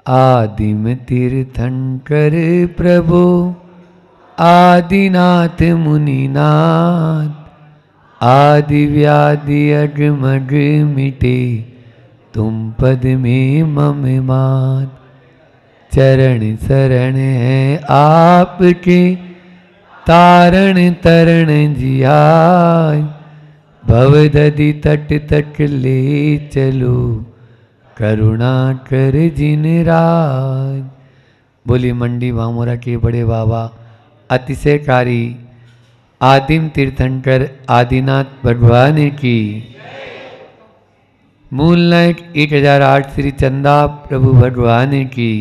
आदिम तीर्थंकर प्रभु आदिनाथ मुनिनाथ, आदि व्याधि अगमग मिटे तुम पद में मम मात। चरण शरण है आपके तारण तरण जियाय, भवदधि तट तक ले चलो करुणा कर जिन राज। बोली मंडी वामुरा के बड़े बाबा अतिशयकारी आदिम तीर्थंकर आदिनाथ भगवान की। मूल नायक 1008 श्री चंदा प्रभु भगवान की।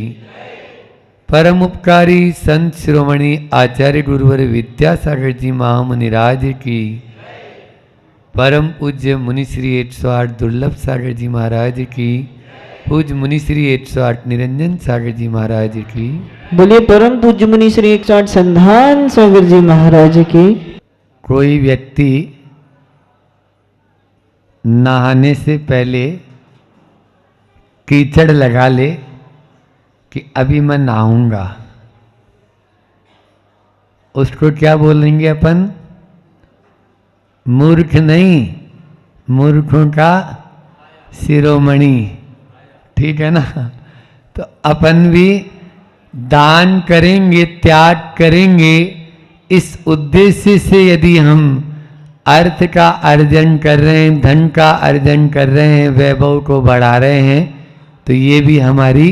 परम उपकारी संत शिरोमणि आचार्य गुरुवर विद्यासागर जी महामुनिराज की। परम पूज्य मुनि श्री 108 दुर्लभ सागर जी महाराज की। पूज्य मुनि श्री 108 निरंजन सागर जी महाराज की। बोलिए परम पूज्य मुनि श्री 108 संधान सागर जी महाराज की। कोई व्यक्ति नहाने से पहले कीचड़ लगा ले कि अभी मैं नहाऊंगा, उसको क्या बोलेंगे अपन? मूर्ख नहीं, मूर्खों का शिरोमणि। ठीक है ना? तो अपन भी दान करेंगे, त्याग करेंगे, इस उद्देश्य से यदि हम अर्थ का अर्जन कर रहे हैं, धन का अर्जन कर रहे हैं, वैभव को बढ़ा रहे हैं, तो ये भी हमारी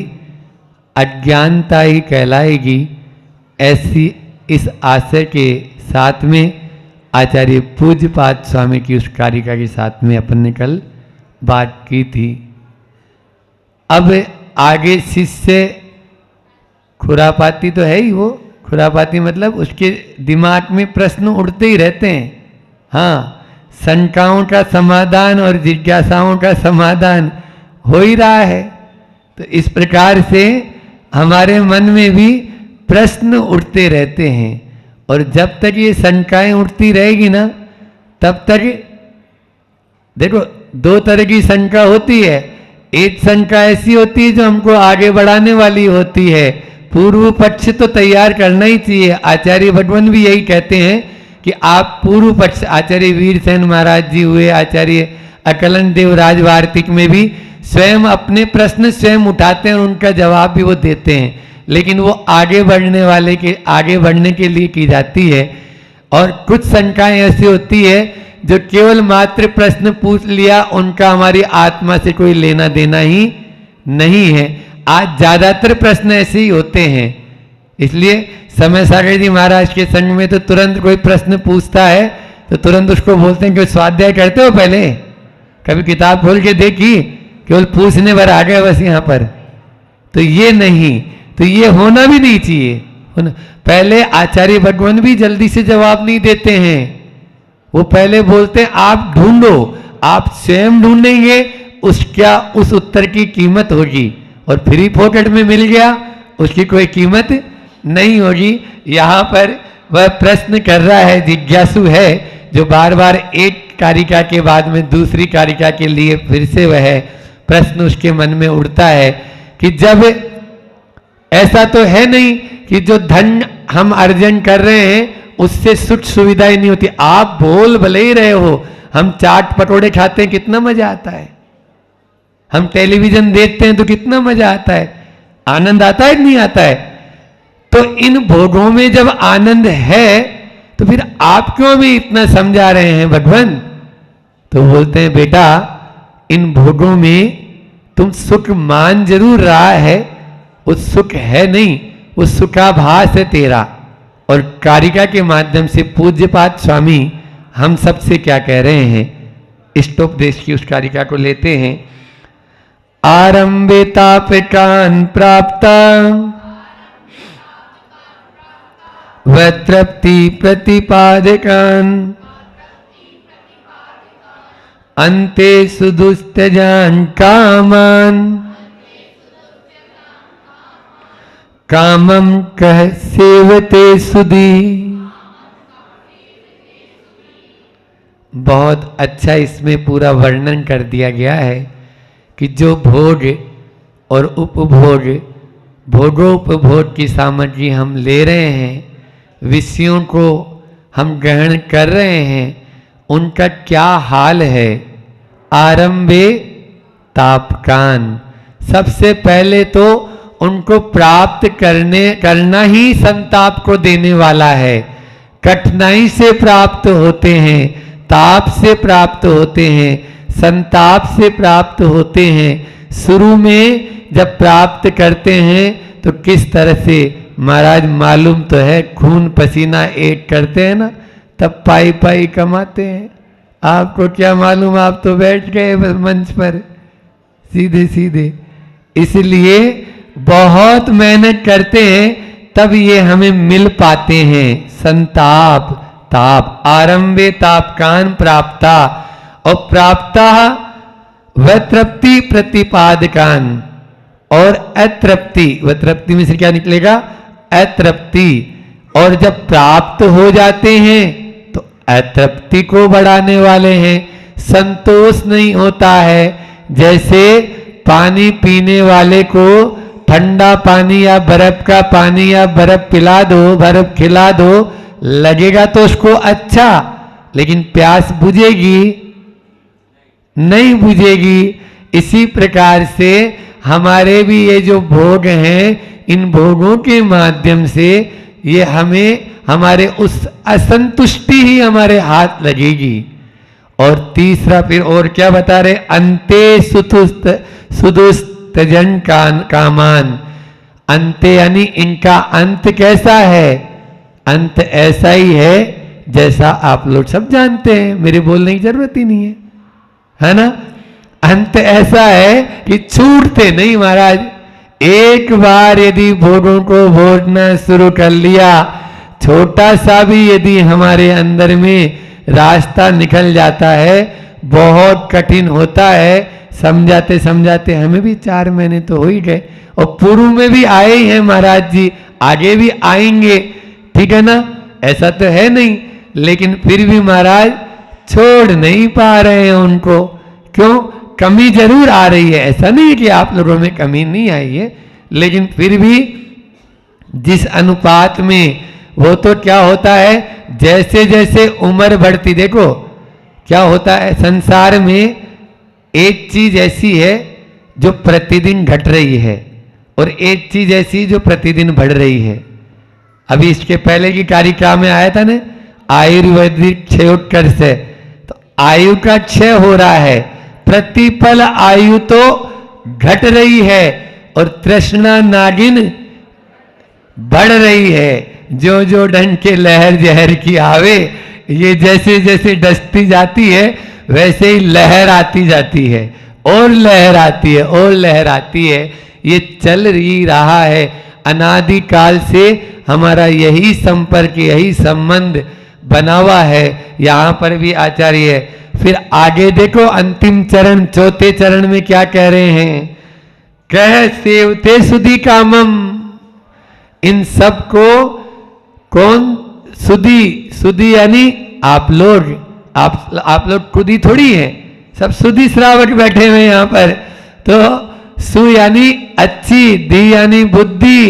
अज्ञानता ही कहलाएगी। ऐसी इस आशय के साथ में आचार्य पूज्यपाद स्वामी की उस कारिका के साथ में अपन ने कल बात की थी। अब आगे शिष्य खुरापाती तो है ही, वो खुरापाती मतलब उसके दिमाग में प्रश्न उड़ते ही रहते हैं। हाँ, शंकाओं का समाधान और जिज्ञासाओं का समाधान हो ही रहा है। तो इस प्रकार से हमारे मन में भी प्रश्न उठते रहते हैं, और जब तक ये शंकाएं उठती रहेगी ना, तब तक देखो दो तरह की शंका होती है। एक शंका ऐसी होती है जो हमको आगे बढ़ाने वाली होती है, पूर्व पक्ष तो तैयार करना ही चाहिए। आचार्य भगवान भी यही कहते हैं कि आप पूर्व पक्ष, आचार्य वीरसेन महाराज जी हुए, आचार्य अकलन देव राजवार्तिक में भी स्वयं अपने प्रश्न स्वयं उठाते हैं और उनका जवाब भी वो देते हैं, लेकिन वो आगे बढ़ने वाले के आगे बढ़ने के लिए की जाती है। और कुछ शंकाएं ऐसी होती है जो केवल मात्र प्रश्न पूछ लिया, उनका हमारी आत्मा से कोई लेना देना ही नहीं है। आज ज्यादातर प्रश्न ऐसे ही होते हैं। इसलिए समय सागर जी महाराज के संग में तो तुरंत कोई प्रश्न पूछता है तो तुरंत उसको बोलते हैं कि स्वाध्याय करते हो, पहले कभी किताब खोल के देखी, केवल पूछने भर आ गए बस यहाँ पर। तो ये नहीं, तो ये होना भी नहीं चाहिए। पहले आचार्य भगवान भी जल्दी से जवाब नहीं देते हैं, वो पहले बोलते हैं आप ढूंढो, आप स्वयं ढूंढेंगे उसका उस उत्तर की कीमत होगी, और फ्री पॉकेट में मिल गया उसकी कोई कीमत नहीं होगी। यहाँ पर वह प्रश्न कर रहा है, जिज्ञासु है, जो बार बार एक कारिका के बाद में दूसरी कारिका के लिए फिर से वह प्रश्न उसके मन में उठता है कि जब ऐसा तो है नहीं कि जो धन हम अर्जन कर रहे हैं उससे सुख सुविधाएं नहीं होती। आप बोल भले ही रहे हो, हम चाट पकौड़े खाते हैं कितना मजा आता है, हम टेलीविजन देखते हैं तो कितना मजा आता है, आनंद आता है कि नहीं आता है? तो इन भोगों में जब आनंद है तो फिर आप क्यों भी इतना समझा रहे हैं भगवान? तो बोलते हैं बेटा, इन भोगों में तुम सुख मान जरूर रहा है, वो सुख है नहीं, वो सुखाभास है तेरा। और कारिका के माध्यम से पूज्यपाद स्वामी हम सबसे क्या कह रहे हैं, इष्टोपदेश की उस कारिका को लेते हैं। आरंभे तापकान प्राप्त वतृप्ति प्रतिपादकान, अन्ते सुदुस्तजान कामान, कामम कह सेवते सुधी। बहुत अच्छा इसमें पूरा वर्णन कर दिया गया है कि जो भोग और उपभोग भोगोपभोग की सामग्री हम ले रहे हैं, विषयों को हम ग्रहण कर रहे हैं, उनका क्या हाल है। आरंभे तापकान, सबसे पहले तो उनको प्राप्त करना ही संताप को देने वाला है। कठिनाई से प्राप्त होते हैं, ताप से प्राप्त होते हैं, संताप से प्राप्त होते हैं। शुरू में जब प्राप्त करते हैं तो किस तरह से महाराज मालूम तो है, खून पसीना एक करते हैं ना, तब पाई पाई कमाते हैं। आपको क्या मालूम, आप तो बैठ गए मंच पर सीधे सीधे। इसलिए बहुत मेहनत करते हैं तब ये हमें मिल पाते हैं। संताप ताप, आरंभे तापकान प्राप्ता, और प्राप्ता वतृप्ति प्रतिपादकान, और अतृप्ति, वतृप्ति में से क्या निकलेगा, अतृप्ति। और जब प्राप्त हो जाते हैं तो अतृप्ति को बढ़ाने वाले हैं। संतोष नहीं होता है, जैसे पानी पीने वाले को ठंडा पानी या बर्फ का पानी या बर्फ पिला दो, बर्फ खिला दो, लगेगा तो उसको अच्छा, लेकिन प्यास बुझेगी नहीं बुझेगी। इसी प्रकार से हमारे भी ये जो भोग हैं, इन भोगों के माध्यम से ये हमें हमारे उस असंतुष्टि ही हमारे हाथ लगेगी। और तीसरा फिर और क्या बता रहे, अंते सुदुस्त जन कामान, अंते यानी इनका अंत कैसा है। अंत ऐसा ही है जैसा आप लोग सब जानते हैं, मेरे बोलने की जरूरत ही नहीं है ना। अंत ऐसा है कि छूटते नहीं महाराज। एक बार यदि भोगों को भोगना शुरू कर लिया, छोटा सा भी यदि हमारे अंदर में रास्ता निकल जाता है, बहुत कठिन होता है। समझाते समझाते हमें भी 4 महीने तो हो ही गए, और पूर्व में भी आए ही हैं महाराज जी, आगे भी आएंगे, ठीक है ना, ऐसा तो है नहीं। लेकिन फिर भी महाराज छोड़ नहीं पा रहे हैं उनको। क्यों, कमी जरूर आ रही है, ऐसा नहीं है कि आप लोगों में कमी नहीं आई है, लेकिन फिर भी जिस अनुपात में, वो तो क्या होता है, जैसे जैसे उम्र बढ़ती, देखो क्या होता है संसार में, एक चीज ऐसी है जो प्रतिदिन घट रही है, और एक चीज ऐसी जो प्रतिदिन बढ़ रही है। अभी इसके पहले की कारिका में आया था ना, आयुर्वेदिक क्षयोत्कर्ष से, तो आयु का क्षय हो रहा है, प्रतिपल आयु तो घट रही है, और तृष्णा नागिन बढ़ रही है। जो जो डंक के लहर जहर की आवे, ये जैसे जैसे डसती जाती है वैसे ही लहर आती जाती है, और लहर आती है, और लहर आती है। ये चल ही रहा है, अनादि काल से हमारा यही संपर्क, यही संबंध बना हुआ है। यहाँ पर भी आचार्य फिर आगे देखो, अंतिम चरण, चौथे चरण में क्या कह रहे हैं, कह सेवते सुधि कामम। इन सब को कौन, सुधि यानी आप लोग, आप लोग खुद ही थोड़ी हैं, सब सुधि श्रावक बैठे हुए यहाँ पर। तो सु यानी अच्छी, धी यानी बुद्धि,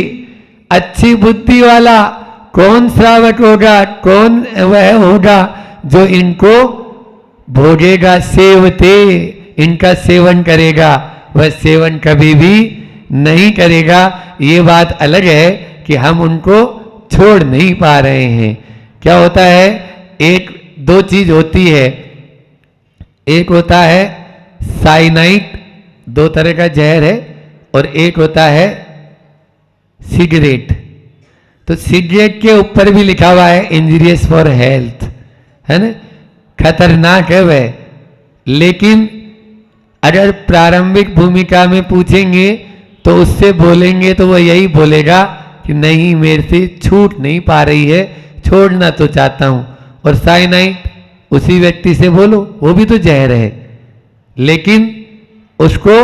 अच्छी बुद्धि वाला कौन श्रावक होगा, कौन वह होगा जो इनको भोगेगा, सेवते, इनका सेवन करेगा। वह सेवन कभी भी नहीं करेगा। ये बात अलग है कि हम उनको छोड़ नहीं पा रहे हैं। क्या होता है, एक दो चीज होती है, एक होता है साइनाइड, 2 तरह का जहर है, और एक होता है सिगरेट। तो सिगरेट के ऊपर भी लिखा हुआ है इंजीरियस फॉर हेल्थ, है ना, खतरनाक है वह। लेकिन अगर प्रारंभिक भूमिका में पूछेंगे तो उससे बोलेंगे तो वह यही बोलेगा कि नहीं, मेरे से छूट नहीं पा रही है, छोड़ना तो चाहता हूं। और साइनाइड, उसी व्यक्ति से बोलो, वो भी तो जहर है, लेकिन उसको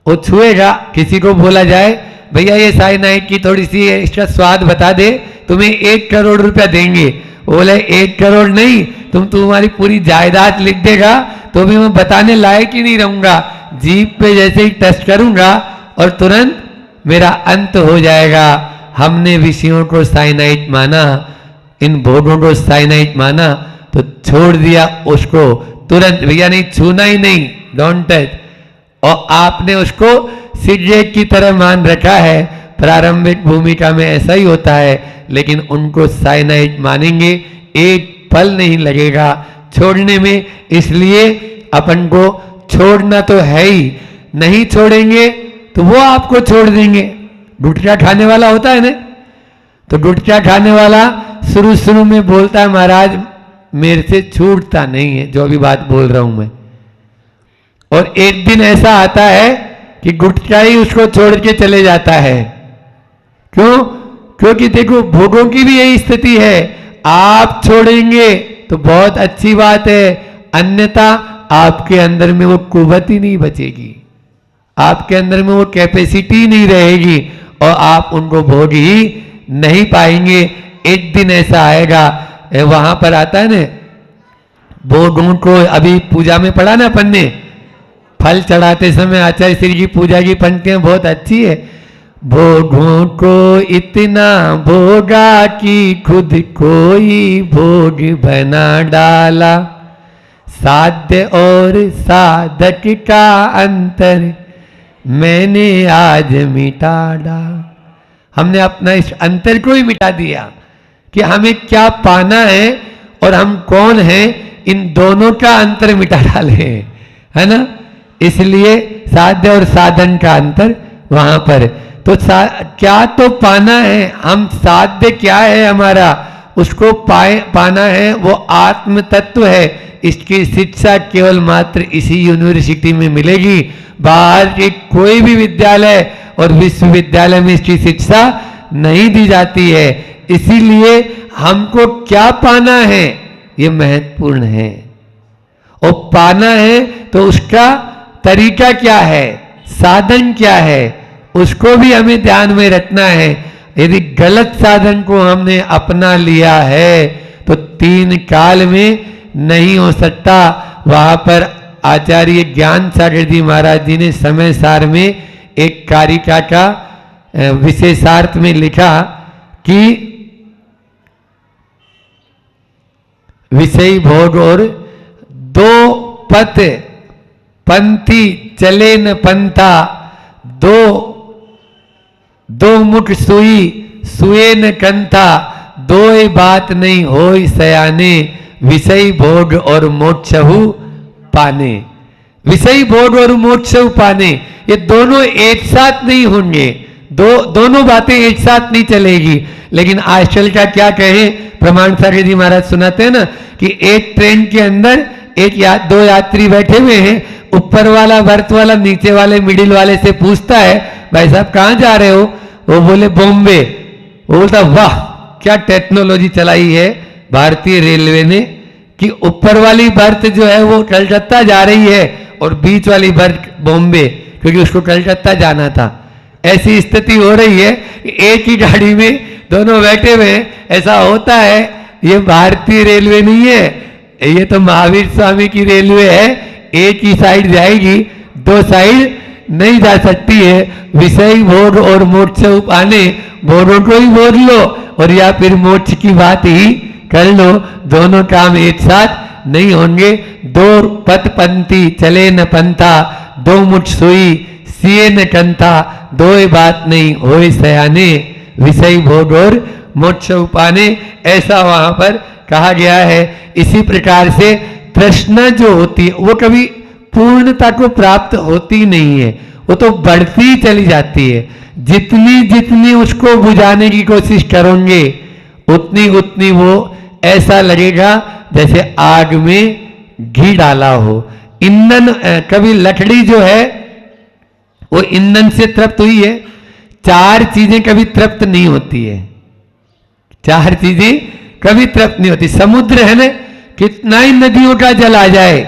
वो छुएगा। किसी को बोला जाए भैया ये साइनाइड की थोड़ी सी एक्स्ट्रा स्वाद बता दे, तुम्हें 1 करोड़ रुपया देंगे। वो बोले 1 करोड़ नहीं, तुम्हारी पूरी जायदाद लिख देगा तो भी मैं बताने लायक ही नहीं रहूंगा। जीप पे जैसे ही टच करूंगा और तुरंत मेरा अंत हो जाएगा। हमने विषयों को साइनाइट माना, इन भोगों को साइनाइट माना, तो छोड़ दिया उसको तुरंत, भैया नहीं छूना ही नहीं, डोंट टच। और आपने उसको सिगरेट की तरह मान रखा है। प्रारंभिक भूमिका में ऐसा ही होता है, लेकिन उनको साइनाइट मानेंगे, एक पल नहीं लगेगा छोड़ने में। इसलिए अपन को छोड़ना तो है ही, नहीं छोड़ेंगे तो वो आपको छोड़ देंगे। गुटखा खाने वाला होता है ना, तो गुटखा खाने वाला शुरू शुरू में बोलता है महाराज मेरे से छूटता नहीं है जो अभी बात बोल रहा हूं मैं। और एक दिन ऐसा आता है कि गुटखा ही उसको छोड़ के चले जाता है। क्यों? क्योंकि देखो भोगों की भी यही स्थिति है, आप छोड़ेंगे तो बहुत अच्छी बात है, अन्यथा आपके अंदर में वो कुवत ही नहीं बचेगी, आपके अंदर में वो कैपेसिटी नहीं रहेगी और आप उनको भोग ही नहीं पाएंगे। एक दिन ऐसा आएगा, वहां पर आता है ना भोगों को, अभी पूजा में पढ़ा ना अपन ने, फल चढ़ाते समय आचार्य श्री जी पूजा की पंक्तियां बहुत अच्छी है। भोगों को इतना भोगा कि खुद कोई भोग बना डाला, साध्य और साधक का अंतर मैंने आज मिटा डाला। हमने अपना इस अंतर को ही मिटा दिया कि हमें क्या पाना है और हम कौन हैं, इन दोनों का अंतर मिटा डाले, है ना। इसलिए साध्य और साधन का अंतर वहां पर, तो क्या तो पाना है, हम साध्य क्या है हमारा, उसको पाना है, वो आत्म तत्व है। इसकी शिक्षा केवल मात्र इसी यूनिवर्सिटी में मिलेगी, बाहर के कोई भी विद्यालय और विश्वविद्यालय में इसकी शिक्षा नहीं दी जाती है। इसीलिए हमको क्या पाना है ये महत्वपूर्ण है, और पाना है तो उसका तरीका क्या है, साधन क्या है, उसको भी हमें ध्यान में रखना है। यदि गलत साधन को हमने अपना लिया है तो 3 काल में नहीं हो सकता। वहां पर आचार्य ज्ञान सागर जी महाराज जी ने समय सार में एक कारिका का विशेषार्थ में लिखा कि विषय भोग और 2 पथ पंथी चले न पंथा, 2 मुख सुई सुए न कंथा, 2 बात नहीं होई सयाने, विषय भोग और मोक्षहु पाने। विषय भोग और मोक्षहु पाने, ये दोनों एक साथ नहीं होंगे, दोनों बातें एक साथ नहीं चलेगी। लेकिन आजकल का क्या कहें, प्रमाण सागर जी महाराज सुनाते हैं ना कि एक ट्रेन के अंदर 2 यात्री बैठे हुए हैं, ऊपर वाला बर्थ वाला नीचे वाले मिडिल वाले से पूछता है भाई साहब कहाँ जा रहे हो, वो बोले बॉम्बे। वो बोलता वाह क्या टेक्नोलॉजी चलाई है भारतीय रेलवे ने कि ऊपर वाली बर्थ जो है वो कलकत्ता जा रही है और बीच वाली बर्थ बॉम्बे, क्योंकि उसको कलकत्ता जाना था। ऐसी स्थिति हो रही है कि एक ही गाड़ी में दोनों बैठे हुए हैं। ऐसा होता है, ये भारतीय रेलवे नहीं है, ये तो महावीर स्वामी की रेलवे है, एक ही साइड जाएगी, 2 साइड नहीं जा सकती है। विषय भोग और मोक्ष पाने, भोगों को ही भोग लो और या फिर मोक्ष की बात ही कर लो, दोनों काम एक साथ नहीं होंगे। 2 पथ पंथी चले न पंथा, 2 मुठ सुई सिए न कंथा, 2 बात नहीं होए सयाने, विषय भोग और मोक्ष पाने, ऐसा वहां पर कहा गया है। इसी प्रकार से तृष्णा जो होती है वो कभी पूर्णता को प्राप्त होती नहीं है, वो तो बढ़ती चली जाती है। जितनी जितनी उसको बुझाने की कोशिश करोगे उतनी उतनी वो ऐसा लगेगा जैसे आग में घी डाला हो। ईंधन, कभी लकड़ी जो है वो ईंधन से तृप्त हुई है, 4 चीजें कभी तृप्त नहीं होती है, 4 चीजें कभी तृप्त नहीं होती। समुद्र है ना, कितना ही नदियों का जल आ जाए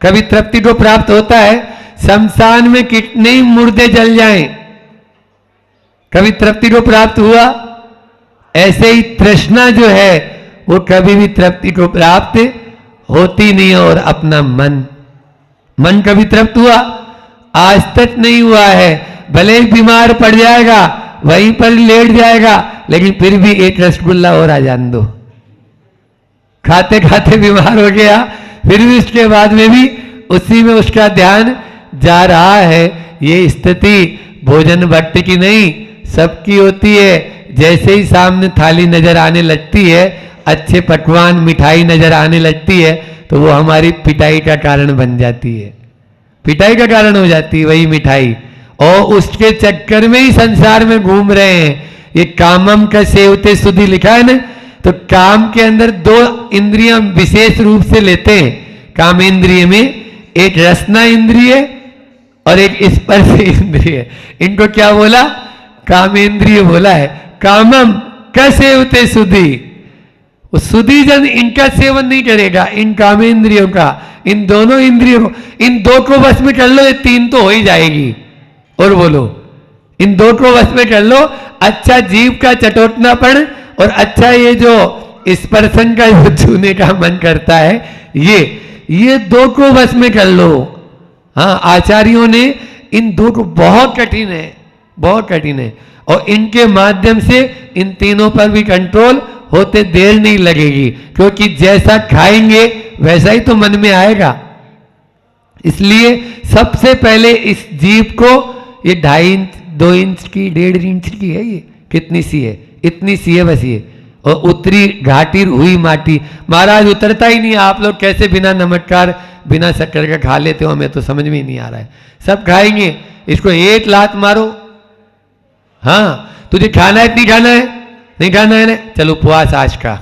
कभी तृप्ति को प्राप्त होता है। शमशान में कितने ही मुर्दे जल जाएं कभी तृप्ति को प्राप्त हुआ। ऐसे ही तृष्णा जो है वो कभी भी तृप्ति को प्राप्त होती नहीं है। और अपना मन कभी तृप्त हुआ, आज तक नहीं हुआ है। भले ही बीमार पड़ जाएगा, वहीं पर लेट जाएगा, लेकिन फिर भी एक रसगुल्ला और आ जान दो। खाते खाते बीमार हो गया, फिर भी उसके बाद में भी उसी में उसका ध्यान जा रहा है। ये स्थिति भोजन भट्ट की नहीं, सबकी होती है। जैसे ही सामने थाली नजर आने लगती है, अच्छे पकवान मिठाई नजर आने लगती है, तो वो हमारी पिटाई का कारण बन जाती है, पिटाई का कारण हो जाती है वही मिठाई। और उसके चक्कर में ही संसार में घूम रहे हैं। ये कामम का सेवते सुधि लिखा है ना, तो काम के अंदर दो इंद्रियां विशेष रूप से लेते हैं। काम इंद्रिय में एक रसना इंद्रिय और एक स्पर्श इंद्रिय। इनको क्या बोला? कामेंद्रिय बोला है। कामम का सेवते सुधि, सुधि जन इनका सेवन नहीं करेगा, इन कामेंद्रियों का, इन दोनों इंद्रियों को, इन दो को बस में कर लो, ये तीन तो हो ही जाएगी। और बोलो, इन दो को बस में कर लो। अच्छा जीव का चटोटनापन और अच्छा ये जो स्पर्शन का जो छूने का मन करता है, ये दो को बस में कर लो। हाँ, आचार्यों ने इन दो को, बहुत कठिन है, बहुत कठिन है, और इनके माध्यम से इन तीनों पर भी कंट्रोल होते देर नहीं लगेगी, क्योंकि जैसा खाएंगे वैसा ही तो मन में आएगा। इसलिए सबसे पहले इस जीव को, ये 2.5 इंच 2 इंच की 1.5 इंच की है, ये कितनी सी है, इतनी सी है बस ये, और उतरी घाटी हुई माटी। महाराज उतरता ही नहीं, आप लोग कैसे बिना नमस्कार बिना शक्कर का खा लेते हो, हमें तो समझ में ही नहीं आ रहा है। सब खाएंगे, इसको एक लात मारो, हाँ तुझे खाना है, नहीं खाना है, नहीं खाना है ना, चलो उपवास आज का।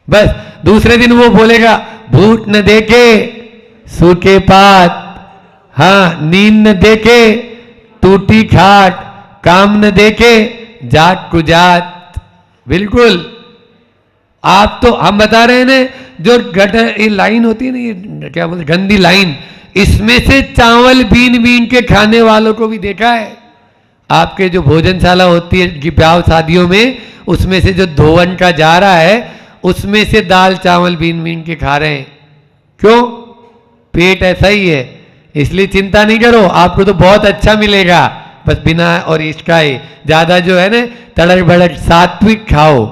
बस दूसरे दिन वो बोलेगा, भूत न देखे सूखे पात, हाँ नींद न देखे टूटी खाट, काम न देखे जात कुजात। बिल्कुल, आप तो, हम बता रहे हैं ना, जो गटर ये लाइन होती है ना, ये क्या बोलते, गंदी लाइन, इसमें से चावल बीन बीन के खाने वालों को भी देखा है। आपके जो भोजनशाला होती है कि ब्याह शादियों में, उसमें से जो धोवन का जा रहा है, उसमें से दाल चावल बीन बीन के खा रहे हैं। क्यों? पेट ऐसा ही है, इसलिए चिंता नहीं करो, आपको तो बहुत अच्छा मिलेगा, बस बिना और इसका ही ज्यादा जो है ना तड़क भड़क, सात्विक खाओ,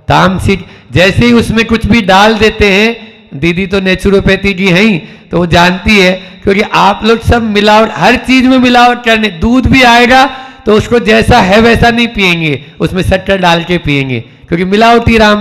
तामसिक। जैसे ही उसमें कुछ भी डाल देते हैं, दीदी तो नेचुरोपैथी की है ही, तो वो जानती है, क्योंकि आप लोग सब मिलावट, हर चीज में मिलावट करने, दूध भी आएगा तो उसको जैसा है वैसा नहीं पिएंगे, उसमें शक्कर डाल के पिएंगे, क्योंकि मिलावटी राम,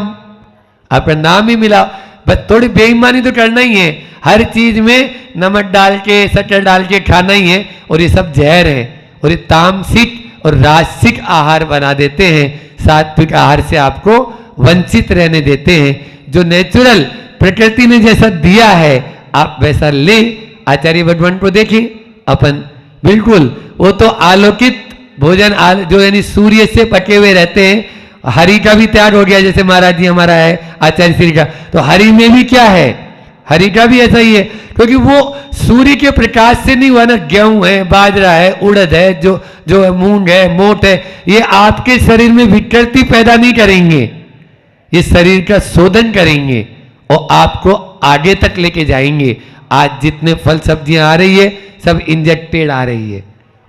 आपका नाम ही मिला। बस थोड़ी बेईमानी तो करना ही है, हर चीज में नमक डाल के शक्कर डाल के खाना ही है, और ये सब जहर है, और ये तामसिक और राजसिक आहार बना देते हैं, सात्विक आहार से आपको वंचित रहने देते हैं। जो नेचुरल प्रकृति ने जैसा दिया है आप वैसा ले। आचार्य भगवान को देखिए, अपन बिल्कुल वो तो आलोकित भोजन, जो यानी सूर्य से पके हुए रहते हैं। हरि का भी त्याग हो गया, जैसे महाराज जी हमारा है आचार्य श्री का, तो हरि में भी क्या है, हरि का भी ऐसा ही है, क्योंकि वो सूर्य के प्रकाश से नहीं हुआ ना। गेहूं है, बाजरा है, उड़द है, जो मूंग है, मोट है, ये आपके शरीर में विकृति पैदा नहीं करेंगे, ये शरीर का शोधन करेंगे और आपको आगे तक लेके जाएंगे। आज जितने फल सब्जियां आ रही है, सब इंजेक्टेड आ रही है,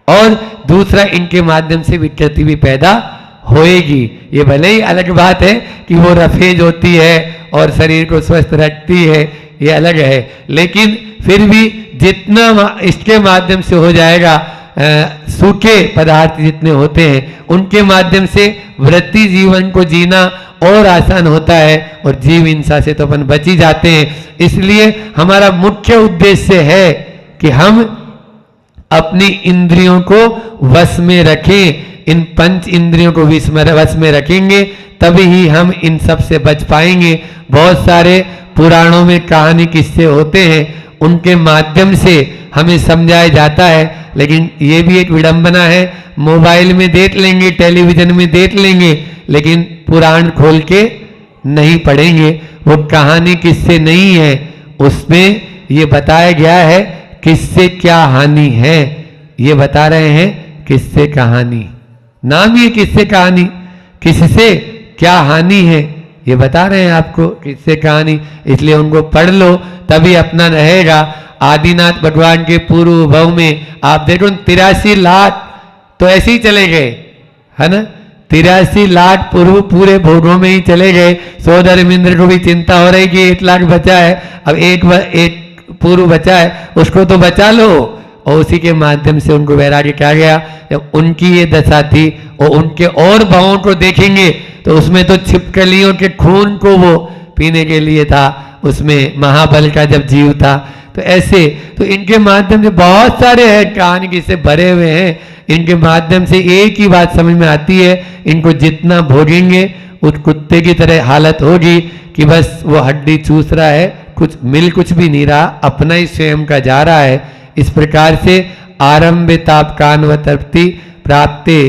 और दूसरा इनके माध्यम से विकृति भी पैदा होएगी। ये भले ही अलग बात है कि वो रफेज होती है और शरीर को स्वस्थ रखती है, ये अलग है, लेकिन फिर भी जितना इसके माध्यम से हो जाएगा, सूखे पदार्थ जितने होते हैं उनके माध्यम से वृत्ति जीवन को जीना और आसान होता है, और जीव हिंसा से तो अपन बच ही जाते हैं। इसलिए हमारा मुख्य उद्देश्य है कि हम अपनी इंद्रियों को वश में रखें। इन 5 इंद्रियों को वश में रखेंगे तभी ही हम इन सब से बच पाएंगे। बहुत सारे पुराणों में कहानी किस्से होते हैं, उनके माध्यम से हमें समझाया जाता है, लेकिन ये भी एक विडंबना है, मोबाइल में देख लेंगे, टेलीविजन में देख लेंगे, लेकिन पुराण खोल के नहीं पढ़ेंगे। वो कहानी किससे नहीं है, उसमें ये बताया गया है किससे क्या हानि है, ये बता रहे हैं किससे कहानी, नाम ये किससे कहानी, किससे क्या हानि है ये बता रहे हैं आपको किससे कहानी, इसलिए उनको पढ़ लो तभी अपना रहेगा। आदिनाथ भगवान के पूर्व भव में आप देखो 83 लाख तो ऐसे ही चले गए, है ना, 83 लाख पूर्व पूरे भोगों में ही चले गए। सोदर इंद्र को भी चिंता हो रही कि 1 लाख बचा है, अब एक पूर्व बचा है, उसको तो बचा लो। और उसी के माध्यम से उनको वैराग्य क्या गया। जब उनकी ये दशा थी और उनके और भावों को देखेंगे तो उसमें तो छिपकलियों के खून को वो पीने के लिए था, उसमें महाबल का जब जीव था। तो ऐसे तो इनके माध्यम से बहुत सारे हैं कहानी किससे भरे हुए हैं। इनके माध्यम से एक ही बात समझ में आती है, इनको जितना भोगेंगे उस कुत्ते की तरह हालत होगी कि बस वो हड्डी चूस रहा है, कुछ भी नहीं रहा, अपना ही स्वयं का जा रहा है। इस प्रकार से आरंभे तापकान व तृप्ति प्राप्ते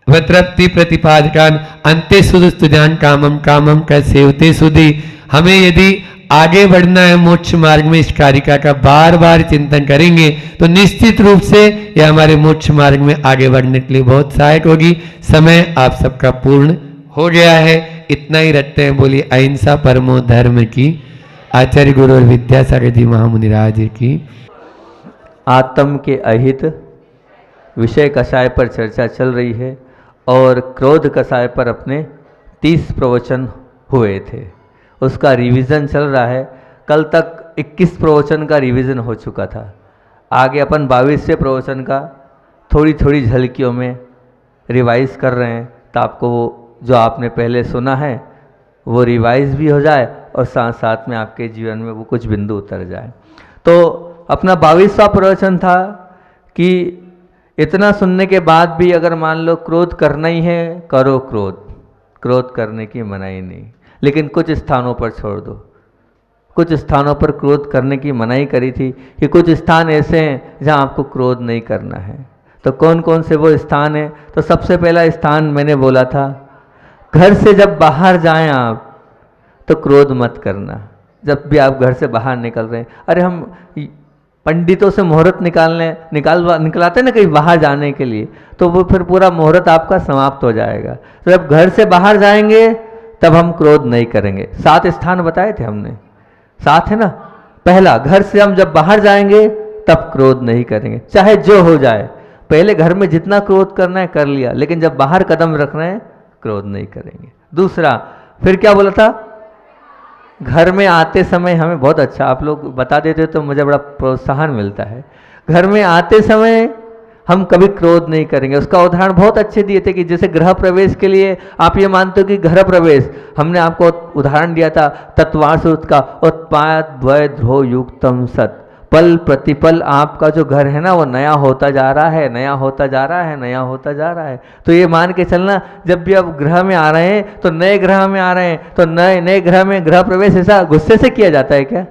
व तृप्ति प्रतिपादकान अंते सुदुस्तुजान कामम कामम कर सेवते सुधी। हमें यदि आगे बढ़ना है मोक्ष मार्ग में, इस कारिका का बार बार चिंतन करेंगे तो निश्चित रूप से यह हमारे मोक्ष मार्ग में आगे बढ़ने के लिए बहुत सहायक होगी। समय आप सबका पूर्ण हो गया है, इतना ही रखते हैं। बोलिए अहिंसा परमो धर्म की। आचार्य गुरु और विद्यासागर जी महामुनिराज की। आत्म के अहित विषय कषाय पर चर्चा चल रही है और क्रोध कषाय पर अपने 30 प्रवचन हुए थे, उसका रिवीजन चल रहा है। कल तक 21 प्रवचन का रिवीजन हो चुका था। आगे अपन 22वें प्रवचन का थोड़ी थोड़ी झलकियों में रिवाइज कर रहे हैं, तो आपको वो जो आपने पहले सुना है वो रिवाइज भी हो जाए और साथ साथ में आपके जीवन में वो कुछ बिंदु उतर जाए। तो अपना 22वां प्रवचन था कि इतना सुनने के बाद भी अगर मान लो क्रोध करना ही है, करो क्रोध, क्रोध करने की मनाही नहीं, लेकिन कुछ स्थानों पर छोड़ दो। कुछ स्थानों पर क्रोध करने की मनाही करी थी कि कुछ स्थान ऐसे हैं जहां आपको क्रोध नहीं करना है। तो कौन कौन से वो स्थान है? तो सबसे पहला स्थान मैंने बोला था, घर से जब बाहर जाएं आप तो क्रोध मत करना। जब भी आप घर से बाहर निकल रहे हैं, अरे हम पंडितों से मुहूर्त निकलाते ना कहीं बाहर जाने के लिए, तो वो फिर पूरा मुहूर्त आपका समाप्त हो जाएगा। तो जब घर से बाहर जाएंगे तब हम क्रोध नहीं करेंगे। 7 स्थान बताए थे हमने, 7 है ना। पहला, घर से हम जब बाहर जाएंगे तब क्रोध नहीं करेंगे, चाहे जो हो जाए। पहले घर में जितना क्रोध करना है कर लिया, लेकिन जब बाहर कदम रखना है क्रोध नहीं करेंगे। दूसरा, फिर क्या बोला था? घर में आते समय हमें बहुत अच्छा, आप लोग बता देते तो मुझे बड़ा प्रोत्साहन मिलता है। घर में आते समय हम कभी क्रोध नहीं करेंगे। उसका उदाहरण बहुत अच्छे दिए थे कि जैसे गृह प्रवेश के लिए आप ये मानते हो कि गृह प्रवेश, हमने आपको उदाहरण दिया था तत्वासुत का, उत्पाद द्वय ध्रो युक्तम सत। पल प्रतिपल आपका जो घर है ना वो नया होता जा रहा है, नया होता जा रहा है, नया होता जा रहा है। तो ये मान के चलना, जब भी आप गृह में आ रहे हैं तो नए ग्रह में आ रहे हैं, तो नए ग्रह में गृह प्रवेश ऐसा गुस्से से किया जाता है क्या?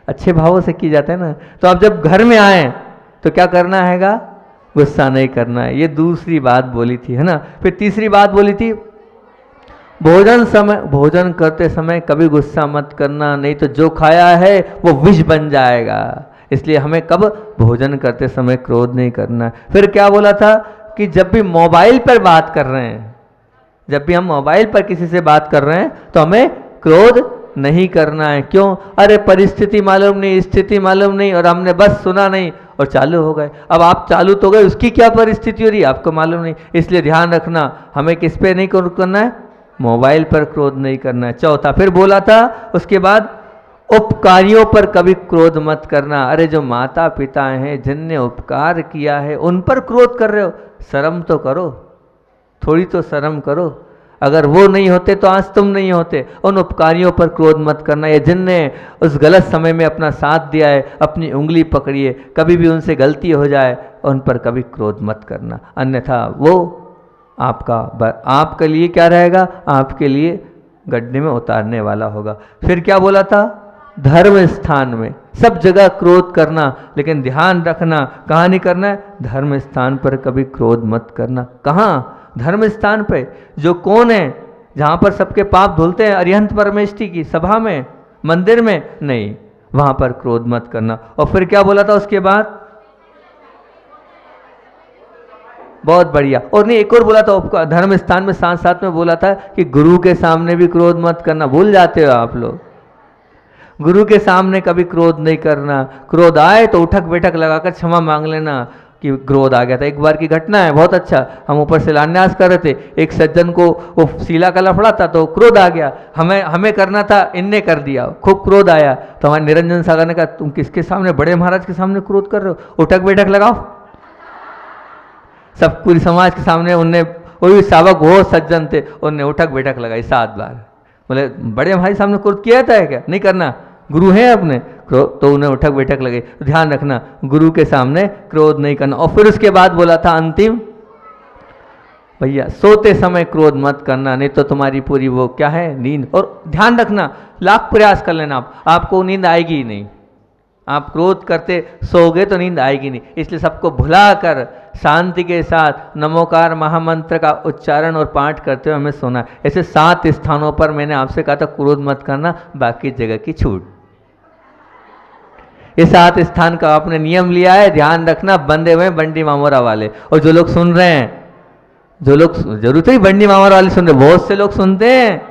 अच्छे भावों से किया जाता है ना। तो आप जब घर में आए तो क्या करना हैगा? गुस्सा नहीं करना है। ये दूसरी बात बोली थी, है ना। फिर तीसरी बात बोली थी, भोजन करते समय कभी गुस्सा मत करना, नहीं तो जो खाया है वो विष बन जाएगा। इसलिए हमें कब भोजन करते समय क्रोध नहीं करना। फिर क्या बोला था कि जब भी मोबाइल पर बात कर रहे हैं, जब भी हम मोबाइल पर किसी से बात कर रहे हैं तो हमें क्रोध नहीं करना है। क्यों? अरे परिस्थिति मालूम नहीं, स्थिति मालूम नहीं, और हमने बस सुना नहीं और चालू हो गए। अब आप चालू तो गए, उसकी क्या परिस्थिति हो रही है आपको मालूम नहीं। इसलिए ध्यान रखना, हमें किस पे नहीं करना है? मोबाइल पर क्रोध नहीं करना है। चौथा, फिर बोला था उसके बाद, उपकारियों पर कभी क्रोध मत करना। अरे जो माता पिता हैं, जिनने उपकार किया है, उन पर क्रोध कर रहे हो, शर्म तो करो, थोड़ी तो शर्म करो। अगर वो नहीं होते तो आज तुम नहीं होते। उन उपकारियों पर क्रोध मत करना। ये जिनने उस गलत समय में अपना साथ दिया है, अपनी उंगली पकड़िए, कभी भी उनसे गलती हो जाए उन पर कभी क्रोध मत करना, अन्यथा वो आपके लिए क्या रहेगा? आपके लिए गड्ढे में उतारने वाला होगा। फिर क्या बोला था? धर्म स्थान में सब जगह क्रोध करना, लेकिन ध्यान रखना कहाँ नहीं करना है? धर्म स्थान पर कभी क्रोध मत करना। कहाँ? धर्म स्थान पे। जो कौन है? जहाँ पर सबके पाप धुलते हैं, अरिहंत परमेष्ठी की सभा में, मंदिर में नहीं, वहाँ पर क्रोध मत करना। और फिर क्या बोला था उसके बाद? बहुत बढ़िया। और नहीं, एक और बोला था धर्म स्थान में, साथ साथ में बोला था कि गुरु के सामने भी क्रोध मत करना। भूल जाते हो आप लोग, गुरु के सामने कभी क्रोध नहीं करना। क्रोध आए तो उठक बैठक लगाकर क्षमा मांग लेना कि क्रोध आ गया था। एक बार की घटना है, बहुत अच्छा। हम ऊपर शिलान्यास कर रहे थे, एक सज्जन को वो शिला का लफड़ा था तो क्रोध आ गया। हमें करना था, इनने कर दिया, खूब क्रोध आया। तो हमारे निरंजन सागर ने कहा, तुम किसके सामने, बड़े महाराज के सामने क्रोध कर रहे हो, उठक बैठक लगाओ। सब पूरी समाज के सामने उनने, वो भी सावक वो सज्जन थे, उनने उठक बैठक लगाई 7 बार। बोले बड़े भाई सामने क्रोध किया था क्या? नहीं करना, गुरु हैं अपने। तो उन्हें उठक बैठक लगे। तो ध्यान रखना, गुरु के सामने क्रोध नहीं करना। और फिर उसके बाद बोला था अंतिम, भैया सोते समय क्रोध मत करना, नहीं तो तुम्हारी पूरी वो क्या है, नींद। और ध्यान रखना, लाख प्रयास कर लेना, आपको नींद आएगी ही नहीं। आप क्रोध करते सोओगे तो नींद आएगी नहीं। इसलिए सबको भुलाकर शांति के साथ नमोकार महामंत्र का उच्चारण और पाठ करते हुए हमें सोना। ऐसे 7 स्थानों पर मैंने आपसे कहा था क्रोध मत करना, बाकी जगह की छूट। ये 7 स्थान का आपने नियम लिया है, ध्यान रखना। बंधे हुए बंडी मामोरा वाले, और जो लोग सुन रहे हैं, जो लोग जरूर ही बंडी मामोरा वाले सुन रहे, बहुत से लोग सुनते हैं,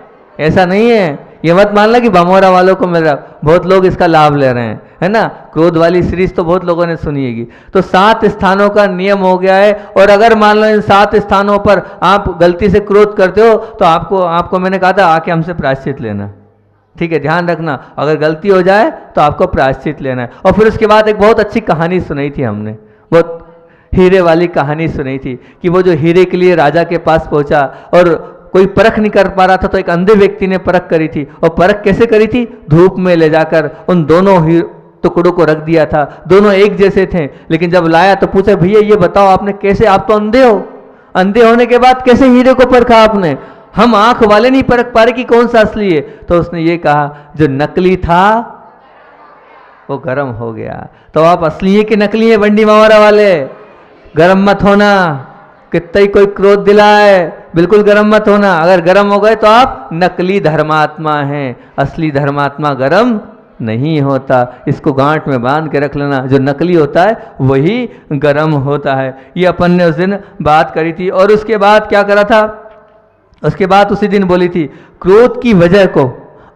ऐसा नहीं है। ये मत मानना कि बामोरा वालों को मिल रहा, बहुत लोग इसका लाभ ले रहे हैं, है ना। क्रोध वाली सीरीज तो बहुत लोगों ने सुनिएगी। तो 7 स्थानों का नियम हो गया है। और अगर मान लो इन 7 स्थानों पर आप गलती से क्रोध करते हो तो आपको मैंने कहा था आके हमसे प्रायश्चित लेना, ठीक है। ध्यान रखना, अगर गलती हो जाए तो आपको प्रायश्चित लेना है। और फिर उसके बाद एक बहुत अच्छी कहानी सुनाई थी हमने, बहुत हीरे वाली कहानी सुनाई थी कि वो जो हीरे के लिए राजा के पास पहुंचा और कोई परख नहीं कर पा रहा था, तो एक अंधे व्यक्ति ने परख करी थी। और परख कैसे करी थी? धूप में ले जाकर उन दोनों टुकड़ों को रख दिया था। दोनों एक जैसे थे, लेकिन जब लाया तो पूछा, भैया ये बताओ आपने कैसे, आप तो अंधे हो, अंधे होने के बाद कैसे हीरे को परखा आपने? हम आंख वाले नहीं परख पा रहे कि कौन सा असली है। तो उसने ये कहा, जो नकली था वो गर्म हो गया। तो आप असली है कि नकली है बंडी मावरा वाले? गर्म मत होना, कितना ही कोई क्रोध दिलाए, बिल्कुल गर्म मत होना। अगर गर्म हो गए तो आप नकली धर्मात्मा हैं, असली धर्मात्मा गर्म नहीं होता। इसको गांठ में बांध के रख लेना, जो नकली होता है वही गर्म होता है। ये अपन ने उस दिन बात करी थी। और उसके बाद क्या करा था? उसके बाद उसी दिन बोली थी, क्रोध की वजह को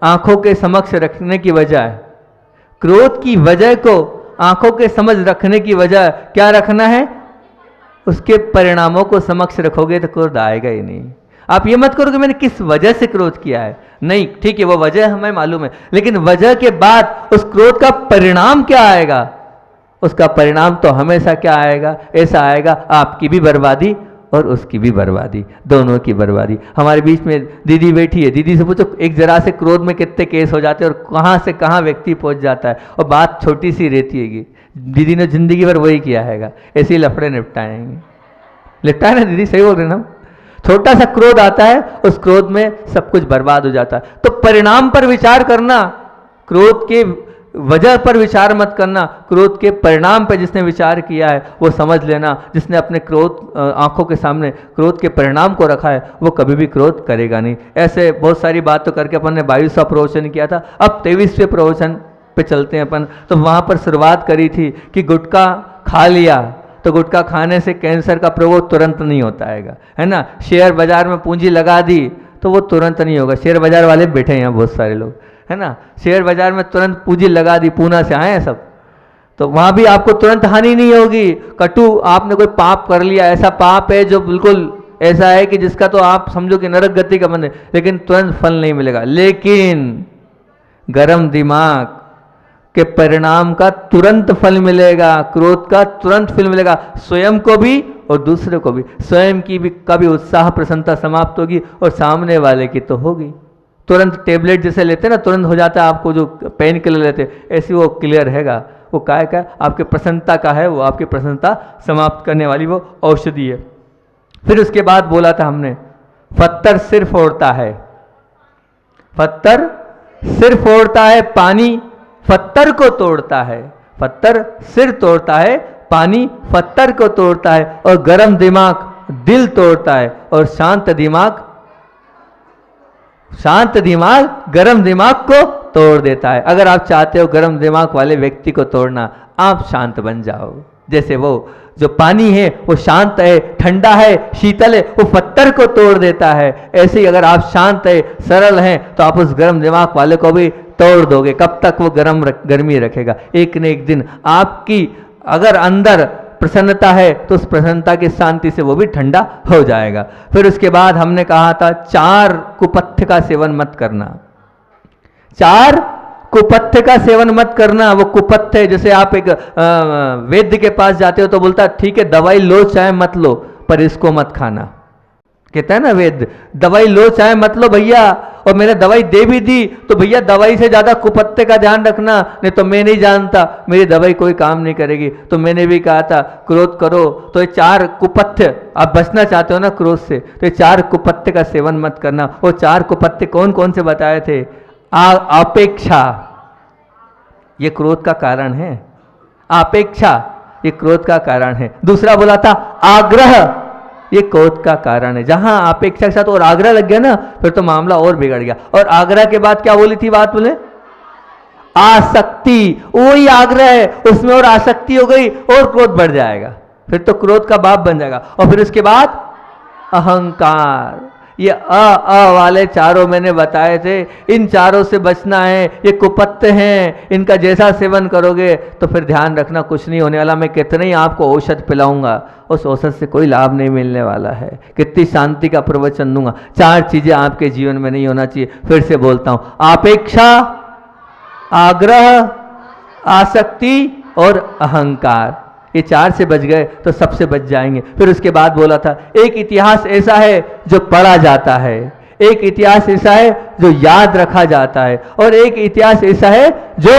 आंखों के समक्ष रखने की बजाय, क्रोध की वजह को आंखों के समझ रखने की वजह क्या रखना है? उसके परिणामों को समक्ष रखोगे तो क्रोध आएगा ही नहीं। आप ये मत करो कि मैंने किस वजह से क्रोध किया है, नहीं, ठीक है वो वजह हमें मालूम है, लेकिन वजह के बाद उस क्रोध का परिणाम क्या आएगा? उसका परिणाम तो हमेशा क्या आएगा? ऐसा आएगा आपकी भी बर्बादी और उसकी भी बर्बादी, दोनों की बर्बादी। हमारे बीच में दीदी बैठी है, दीदी से पूछो एक जरा से क्रोध में कितने केस हो जाते हैं और कहाँ से कहाँ व्यक्ति पहुँच जाता है, और बात छोटी सी रहती हैगी। दीदी ने जिंदगी भर वही किया हैगा, ऐसे ही लफड़े निपटाएंगे। निपटाए ना दीदी, सही बोल रहे ना? छोटा सा क्रोध आता है, उस क्रोध में सब कुछ बर्बाद हो जाता है। तो परिणाम पर विचार करना, क्रोध के वजह पर विचार मत करना, क्रोध के परिणाम पर जिसने विचार किया है वो समझ लेना। जिसने अपने क्रोध आंखों के सामने क्रोध के परिणाम को रखा है वो कभी भी क्रोध करेगा नहीं। ऐसे बहुत सारी बातों करके अपन ने 22वां प्रवचन किया था। अब 23वें प्रवचन पे चलते हैं अपन। तो वहाँ पर शुरुआत करी थी कि गुटखा खा लिया तो गुटखा खाने से कैंसर का प्रकोप तुरंत नहीं होता है ना। शेयर बाजार में पूंजी लगा दी तो वो तुरंत नहीं होगा। शेयर बाजार वाले बैठे हैं यहाँ बहुत सारे लोग, है ना। शेयर बाजार में तुरंत पूंजी लगा दी, पूना से आए हैं सब, तो वहाँ भी आपको तुरंत हानि नहीं होगी। कटु आपने कोई पाप कर लिया, ऐसा पाप है जो बिल्कुल ऐसा है कि जिसका तो आप समझो कि नरक गति का बंधन, लेकिन तुरंत फल नहीं मिलेगा। लेकिन गर्म दिमाग के परिणाम का तुरंत फल मिलेगा, क्रोध का तुरंत फल मिलेगा, स्वयं को भी और दूसरे को भी। स्वयं की भी कभी उत्साह प्रसन्नता समाप्त होगी और सामने वाले की तो होगी। तुरंत टेबलेट जैसे लेते हैं ना, तुरंत हो जाता है आपको, जो पेन किलर लेते ऐसी वो क्लियर हैगा, वो काय का आपके प्रसन्नता का है, वो आपकी प्रसन्नता समाप्त करने वाली वो औषधि है। फिर उसके बाद बोला था हमने, पत्थर सिर फोड़ता है, पत्थर सिर फोड़ता है, पानी पत्थर को तोड़ता है। पत्थर सिर तोड़ता है, पानी पत्थर को तोड़ता है, और गर्म दिमाग दिल तोड़ता है, और शांत दिमाग गर्म दिमाग को तोड़ देता है। अगर आप चाहते हो गर्म दिमाग वाले व्यक्ति को तोड़ना, आप शांत बन जाओ। जैसे वो जो पानी है वो शांत है, ठंडा है, शीतल है, वो पत्थर को तोड़ देता है। ऐसे ही अगर आप शांत है, सरल हैं, तो आप उस गर्म दिमाग वाले को भी तोड़ दोगे। कब तक वो गर्मी रखेगा? एक न एक दिन आपकी अगर अंदर प्रसन्नता है तो उस प्रसन्नता की शांति से वो भी ठंडा हो जाएगा। फिर उसके बाद हमने कहा था 4 कुपथ्य का सेवन मत करना। 4 कुपथ्य का सेवन मत करना। वो कुपथ्य है, जैसे आप एक वैद्य के पास जाते हो तो बोलता ठीक है दवाई लो चाहे मत लो पर इसको मत खाना। कहता है ना वैद्य, दवाई लो चाहे मत लो भैया, और मैंने दवाई दे भी दी तो भैया दवाई से ज्यादा कुपत्ते का ध्यान रखना, नहीं तो मैं नहीं जानता मेरी दवाई कोई काम नहीं करेगी। तो मैंने भी कहा था क्रोध करो तो ये 4 कुपथ्य, आप बचना चाहते हो ना क्रोध से, तो ये 4 कुपथ्य का सेवन मत करना। वो 4 कुपथ्य कौन कौन से बताए थे? अपेक्षा, ये क्रोध का कारण है। अपेक्षा ये क्रोध का कारण है। दूसरा बोला था आग्रह, ये क्रोध का कारण है। जहां अपेक्षा के साथ और आग्रह लग गया ना फिर तो मामला और बिगड़ गया। और आग्रह के बाद क्या बोली थी बात? बोले आसक्ति, वही आग्रह है उसमें और आसक्ति हो गई और क्रोध बढ़ जाएगा, फिर तो क्रोध का बाप बन जाएगा। और फिर उसके बाद अहंकार, ये अ वाले 4 मैंने बताए थे, इन 4 से बचना है। ये कुपत्ते हैं, इनका जैसा सेवन करोगे तो फिर ध्यान रखना कुछ नहीं होने वाला। मैं कितने ही आपको औषध पिलाऊंगा, उस औषध से कोई लाभ नहीं मिलने वाला है। कितनी शांति का प्रवचन दूंगा, 4 चीजें आपके जीवन में नहीं होना चाहिए। फिर से बोलता हूं, अपेक्षा, आग्रह, आसक्ति और अहंकार, ये 4 से बच गए तो सबसे बच जाएंगे। फिर उसके बाद बोला था एक इतिहास ऐसा है जो पढ़ा जाता है, एक इतिहास ऐसा है जो याद रखा जाता है, और एक इतिहास ऐसा है जो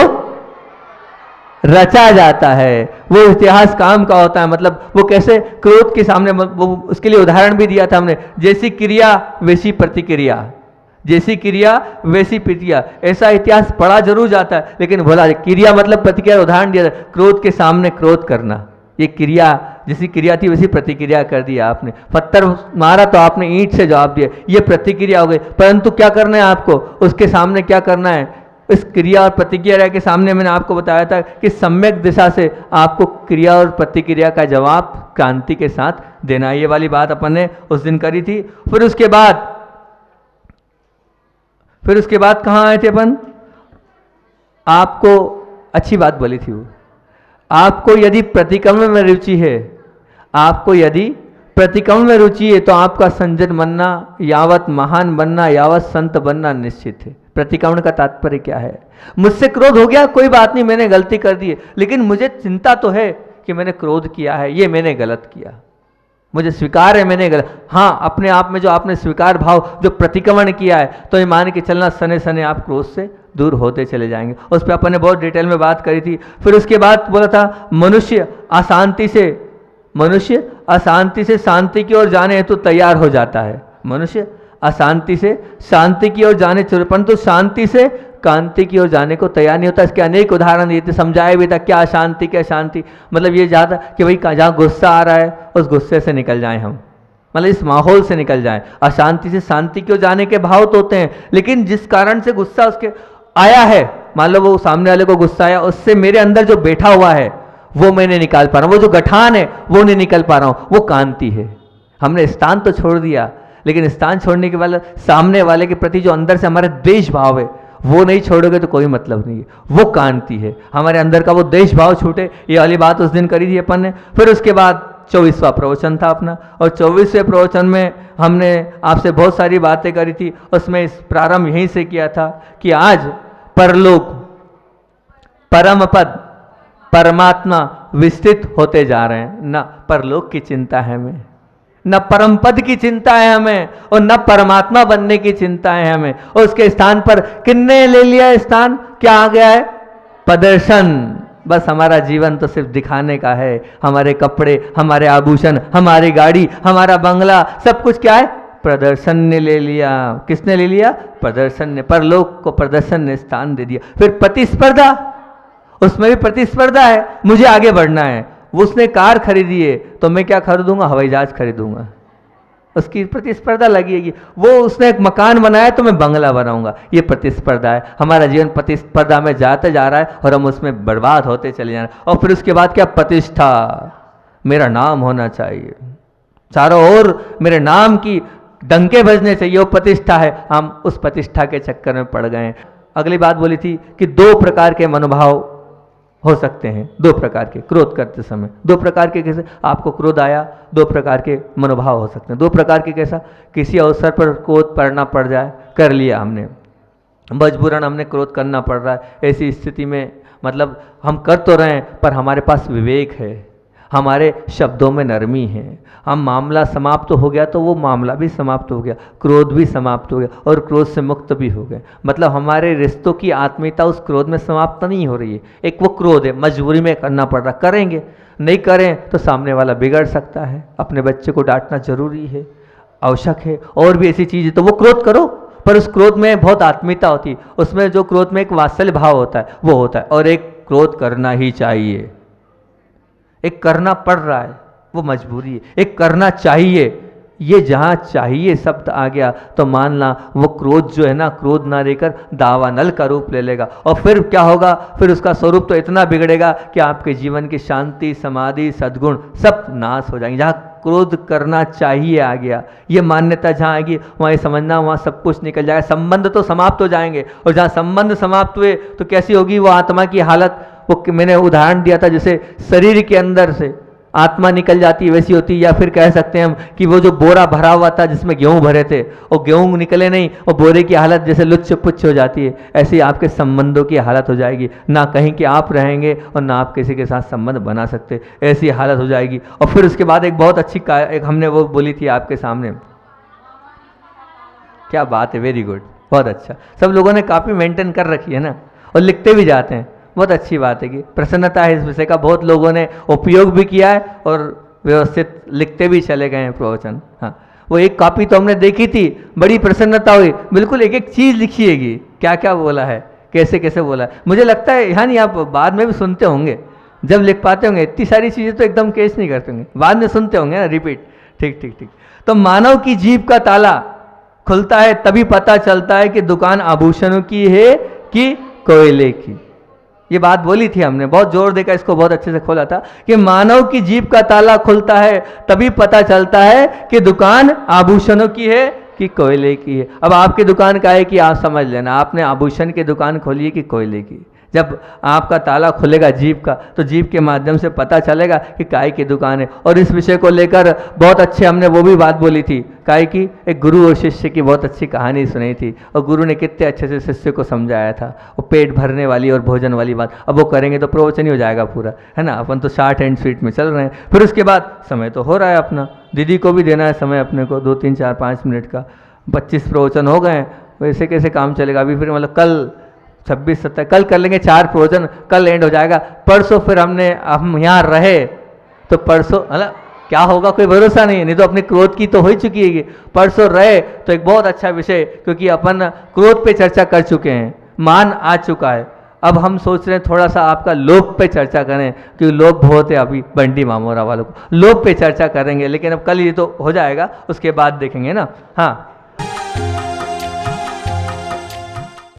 रचा जाता है। वो इतिहास काम का होता है, मतलब वो कैसे क्रोध के सामने, वो उसके लिए उदाहरण भी दिया था हमने, जैसी क्रिया वैसी प्रतिक्रिया, जैसी क्रिया वैसी प्रतिक्रिया। ऐसा इतिहास पढ़ा जरूर जाता है लेकिन बोला क्रिया मतलब प्रतिक्रिया, उदाहरण दिया था क्रोध के सामने क्रोध करना, ये क्रिया जैसी क्रिया थी वैसी प्रतिक्रिया कर दिया आपने। पत्थर मारा तो आपने ईंट से जवाब दिया, ये प्रतिक्रिया हो गई। परंतु क्या करना है आपको, उसके सामने क्या करना है? इस क्रिया और प्रतिक्रिया के सामने मैंने आपको बताया था कि सम्यक दिशा से आपको क्रिया और प्रतिक्रिया का जवाब क्रांति के साथ देना। ये वाली बात अपन ने उस दिन करी थी। फिर उसके बाद कहाँ आए थे अपन? आपको अच्छी बात बोली थी वो, आपको यदि प्रतिक्रमण में रुचि है, आपको यदि प्रतिक्रमण में रुचि है तो आपका संजन बनना, यावत महान बनना, यावत संत बनना निश्चित है। प्रतिक्रमण का तात्पर्य क्या है? मुझसे क्रोध हो गया, कोई बात नहीं, मैंने गलती कर दी है, लेकिन मुझे चिंता तो है कि मैंने क्रोध किया है, ये मैंने गलत किया, मुझे स्वीकार है मैंने गलत। हाँ, अपने आप में जो आपने स्वीकार भाव जो प्रतिक्रमण किया है, तो ये मान के चलना सने सने आप क्रोध से दूर होते चले जाएंगे। उस पर अपन ने बहुत डिटेल में बात करी थी। फिर उसके बाद बोला था मनुष्य अशांति से शांति की ओर जाने हेतु तैयार हो जाता है। मनुष्य अशांति से शांति की ओर जाने, परंतु शांति से कांति की ओर जाने को तैयार नहीं होता। इसके अनेक उदाहरण दिए थे, समझाया भी था क्या अशांति क्या शांति। मतलब ये ज़्यादा कि भाई जहाँ गुस्सा आ रहा है उस गुस्से से निकल जाएं हम, मतलब इस माहौल से निकल जाएं। अशांति से शांति की ओर जाने के भाव तो होते हैं, लेकिन जिस कारण से गुस्सा उसके आया है, मान लो वो सामने वाले को गुस्सा आया, उससे मेरे अंदर जो बैठा हुआ है वो मैं नहीं निकाल पा रहा हूँ, वो जो गठान है वो नहीं निकल पा रहा हूँ, वो कांति है। हमने स्थान तो छोड़ दिया, लेकिन स्थान छोड़ने के बाद सामने वाले के प्रति जो अंदर से हमारा देश भाव है वो नहीं छोड़ोगे तो कोई मतलब नहीं है, वो कांति है। हमारे अंदर का वो देश भाव छूटे, ये वाली बात उस दिन करी थी अपन ने। फिर उसके बाद 24वां प्रवचन था अपना, और 24वें प्रवचन में हमने आपसे बहुत सारी बातें करी थी। उसमें प्रारंभ यहीं से किया था कि आज परलोक, परम पद, परमात्मा विस्तृत होते जा रहे हैं। न परलोक की चिंता है हमें, न परम पद की चिंता है हमें, और न परमात्मा बनने की चिंता है हमें। और उसके स्थान पर किन्ने ले लिया स्थान? क्या आ गया है? प्रदर्शन। बस हमारा जीवन तो सिर्फ दिखाने का है। हमारे कपड़े, हमारे आभूषण, हमारी गाड़ी, हमारा बंगला, सब कुछ क्या है? प्रदर्शन ने ले लिया। किसने ले लिया? प्रदर्शन ने। परलोक को प्रदर्शन ने स्थान दे दिया। फिर प्रतिस्पर्धा, उसमें भी प्रतिस्पर्धा है, मुझे आगे बढ़ना है। वो उसने कार खरीदी है तो मैं क्या खरीदूंगा? हवाई जहाज खरीदूंगा। उसकी प्रतिस्पर्धा लगेगी। वो उसने एक मकान बनाया तो मैं बंगला बनाऊंगा, ये प्रतिस्पर्धा है। हमारा जीवन प्रतिस्पर्धा में जाता जा रहा है और हम उसमें बर्बाद होते चले जा रहे हैं। और फिर उसके बाद क्या, प्रतिष्ठा, मेरा नाम होना चाहिए, चारों ओर मेरे नाम की डंके बजने चाहिए, वो प्रतिष्ठा है। हम उस प्रतिष्ठा के चक्कर में पड़ गए हैं। अगली बात बोली थी कि 2 प्रकार के मनोभाव हो सकते हैं, 2 प्रकार के, क्रोध करते समय 2 प्रकार के। कैसे आपको क्रोध आया, 2 प्रकार के मनोभाव हो सकते हैं। 2 प्रकार के कैसा, किसी अवसर पर क्रोध करना पड़ जाए, कर लिया हमने, मजबूरन हमने क्रोध करना पड़ रहा है। ऐसी स्थिति में मतलब हम कर तो रहे हैं पर हमारे पास विवेक है, हमारे शब्दों में नरमी है, हम मामला समाप्त हो गया तो वो मामला भी समाप्त हो गया, क्रोध भी समाप्त हो गया और क्रोध से मुक्त भी हो गए। मतलब हमारे रिश्तों की आत्मीयता उस क्रोध में समाप्त नहीं हो रही है। एक वो क्रोध है, मजबूरी में करना पड़ रहा, करेंगे, नहीं करें तो सामने वाला बिगड़ सकता है। अपने बच्चे को डांटना जरूरी है, आवश्यक है, और भी ऐसी चीज़ है तो वो क्रोध करो, पर उस क्रोध में बहुत आत्मीयता होती है। उसमें जो क्रोध में एक वात्सल्य भाव होता है वो होता है। और एक क्रोध करना ही चाहिए, एक करना पड़ रहा है, वो मजबूरी है। एक करना चाहिए, ये जहाँ चाहिए शब्द आ गया तो मानना वो क्रोध जो है ना, क्रोध ना लेकर दावानल का रूप ले लेगा। और फिर क्या होगा, फिर उसका स्वरूप तो इतना बिगड़ेगा कि आपके जीवन की शांति, समाधि, सद्गुण सब नाश हो जाएंगे। जहाँ क्रोध करना चाहिए आ गया, ये मान्यता जहाँ आएगी वहाँ ये समझना वहाँ सब कुछ निकल जाएगा। संबंध तो समाप्त हो जाएंगे, और जहाँ संबंध समाप्त हुए तो कैसी होगी वो आत्मा की हालत। वो मैंने उदाहरण दिया था, जैसे शरीर के अंदर से आत्मा निकल जाती है वैसी होती है। या फिर कह सकते हैं हम कि वो जो बोरा भरा हुआ था जिसमें गेहूं भरे थे, और गेहूं निकले नहीं, और बोरे की हालत जैसे लुच्च पुच्छ हो जाती है, ऐसे ही आपके संबंधों की हालत हो जाएगी। ना कहीं कि आप रहेंगे और ना आप किसी के साथ संबंध बना सकते, ऐसी हालत हो जाएगी। और फिर उसके बाद एक बहुत अच्छी एक हमने वो बोली थी आपके सामने, क्या बात है, वेरी गुड, बहुत अच्छा। सब लोगों ने काफ़ी मेंटेन कर रखी है ना, और लिखते भी जाते हैं, बहुत अच्छी बात है कि प्रसन्नता है इस विषय का। बहुत लोगों ने उपयोग भी किया है और व्यवस्थित लिखते भी चले गए हैं प्रवचन। हाँ, वो एक कॉपी तो हमने देखी थी, बड़ी प्रसन्नता हुई, बिल्कुल एक एक चीज़ लिखिएगी, क्या क्या बोला है, कैसे कैसे बोला है। मुझे लगता है यहाँ नहीं, आप बाद में भी सुनते होंगे, जब लिख पाते होंगे इतनी सारी चीज़ें तो एकदम कैच नहीं करते होंगे, बाद में सुनते होंगे ना, रिपीट। ठीक ठीक ठीक। तो मानव की जीभ का ताला खुलता है तभी पता चलता है कि दुकान आभूषणों की है कि कोयले की। ये बात बोली थी हमने, बहुत जोर देकर इसको बहुत अच्छे से खोला था कि मानव की जीभ का ताला खुलता है तभी पता चलता है कि दुकान आभूषणों की है कि कोयले की है। अब आपकी दुकान का है कि आप समझ लेना, आपने आभूषण की दुकान खोली है कि कोयले की। जब आपका ताला खुलेगा जीभ का, तो जीभ के माध्यम से पता चलेगा कि काय की दुकान है। और इस विषय को लेकर बहुत अच्छे हमने वो भी बात बोली थी, काय की, एक गुरु और शिष्य की बहुत अच्छी कहानी सुनाई थी, और गुरु ने कितने अच्छे से शिष्य को समझाया था। वो पेट भरने वाली और भोजन वाली बात, अब वो करेंगे तो प्रवचन ही हो जाएगा पूरा, है ना। अपन तो शॉर्ट एंड स्वीट में चल रहे हैं। फिर उसके बाद समय तो हो रहा है अपना, दीदी को भी देना है समय अपने को, 2 3 4 5 मिनट का, 25 प्रवचन हो गए, वैसे कैसे काम चलेगा। अभी फिर मतलब कल 26 27 कल कर लेंगे 4 प्रवचन, कल एंड हो जाएगा। परसों फिर हम यहाँ रहे तो परसों मतलब क्या होगा कोई भरोसा नहीं है, नहीं तो अपने क्रोध की तो हो ही चुकी है। परसों रहे तो एक बहुत अच्छा विषय, क्योंकि अपन क्रोध पे चर्चा कर चुके हैं, मान आ चुका है। अब हम सोच रहे हैं थोड़ा सा आपका लोभ पे चर्चा करें, क्योंकि लोभ बहुत है अभी बंडी मामोरा वालों को, लोभ पे चर्चा करेंगे। लेकिन अब कल ये तो हो जाएगा, उसके बाद देखेंगे ना। हाँ,